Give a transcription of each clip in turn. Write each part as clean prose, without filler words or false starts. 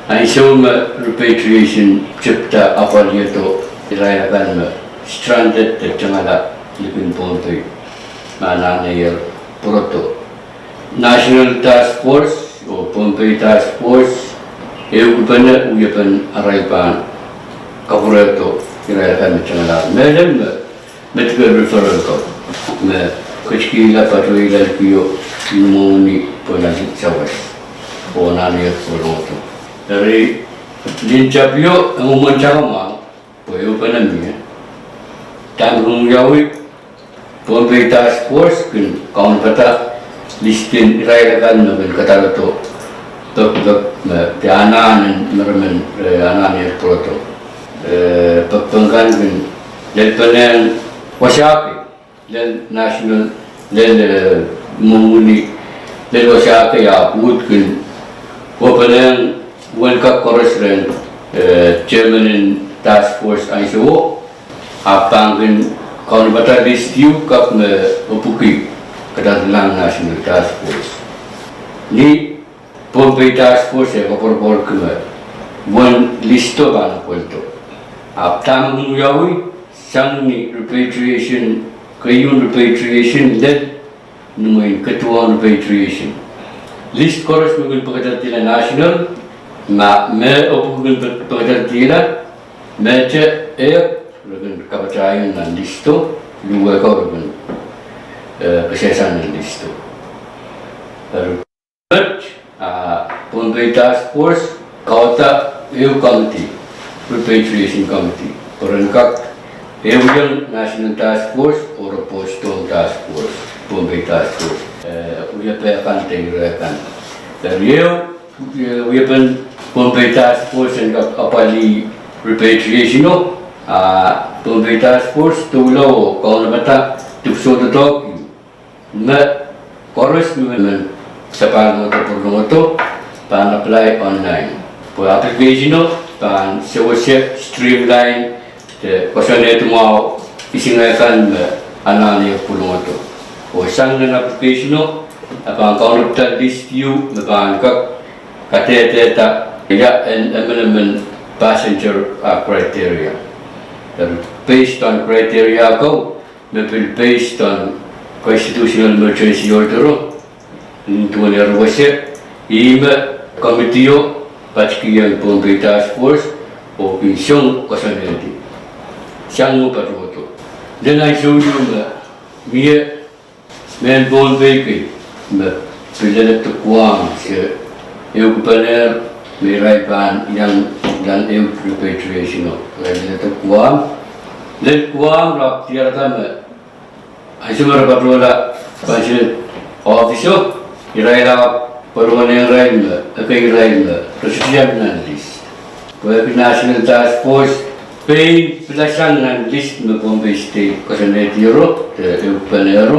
Aisong repatriation chipta apalyato irayakan stranded te changala lipin Pohnpei mananayar puroto. National Task Force o Pohnpei Task Force Ehupenehn araypan kapureto irayakan changala. Madam medical referral ko me kuchkila patohwen kiyo mwomwen ponagit sawas o nanayar puroto. Dari lincapyo ang umansakama po Ehupenehn tanggung jawab Pohnpei Task Force kun kawan kata listin irayakan naben kata to tok tianan mermen anan ya proto pagpangkan kun Ehupenehn wasahn dan national dan mwomwen dan wasahn ya put kun Ehupenehn Welcome Correspondent Chairman in Task Force ISO apangin kawan bata distiu kap upuki kedatangan National Task Force ni Pohnpei Task Force ya kapor kema buan listo bana polto aptang yawi sang ni repatriation kayun repatriation led numain ketua repatriation list correspondent pagkatila national ma me opugul pagkatila mecha regan kabacayan ng listo luwa ko regan kesesan ng listo Pohnpei Task Force kauta Committee Repatriation Committee perangkat Ehupenehn National Task Force or Patohlong Task Force Pohnpei Task Force uya akan tinggalkan dan Ehupenehn Pohnpei Task Force and apali repatriation Pohnpei Task Force tulo kawan bata tupso tutok na correspondent sa pangotopurong ito pan-apply online po application pan sewasya streamline kasi ito mo isingayakan anani pulong ito o isang ng application apang kawan bata list you na pangkak kateteta and amendment passenger criteria. Based on criteria ko, based on constitutional emergency order, into an erwasya, committee patchkiyang Pohnpei Task Force o siyang kasaneti. Siyang mo patroto. Then I show you miya men Pohnpei kay pilalat to kuwang siya Ehupenehn may raypan yang dan repatriation pilalat to kuwang then kuwang rap tiarata asumara patrola pasir office irayla permanent rail akai rail presiden nan list National Task Force pay pelasan nan list me Pohnpei State kasaneti ro Ehupenehn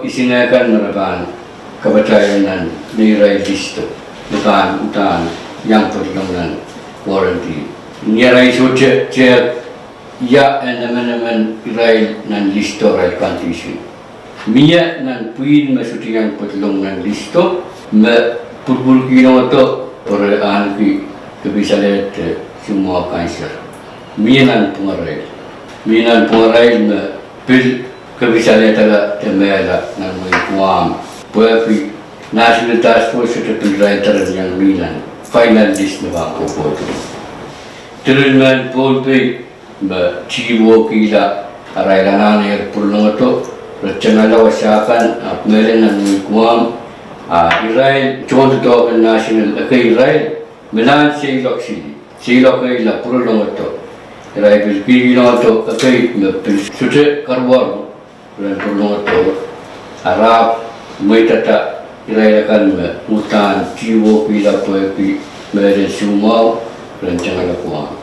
isinakan meraban kabacayan nan niray listo bukan utan yang perlindungan warranty niray soce ya enamen iray nan listo ray condition miya nan puin masuti yang perlindungan listo me pulbul kino to per anki kebisalet semua kanser miya nan pengarai me pil kebisalet ala temela nan kuam puapi National Task Force ito pinraytaran yang minan final list na bang pupoto. Tulungan Pohnpei chiwo kila araylanan ay pulong ito ratsyanala wasakan at meron ng kuwam iray chonto to national kay iray minan silok kay la pulong ito iray pilpilino ito kay sute karwar ran pulong ito harap may tata irayakan utan chiwo pila poepi mere sumau rencana kuang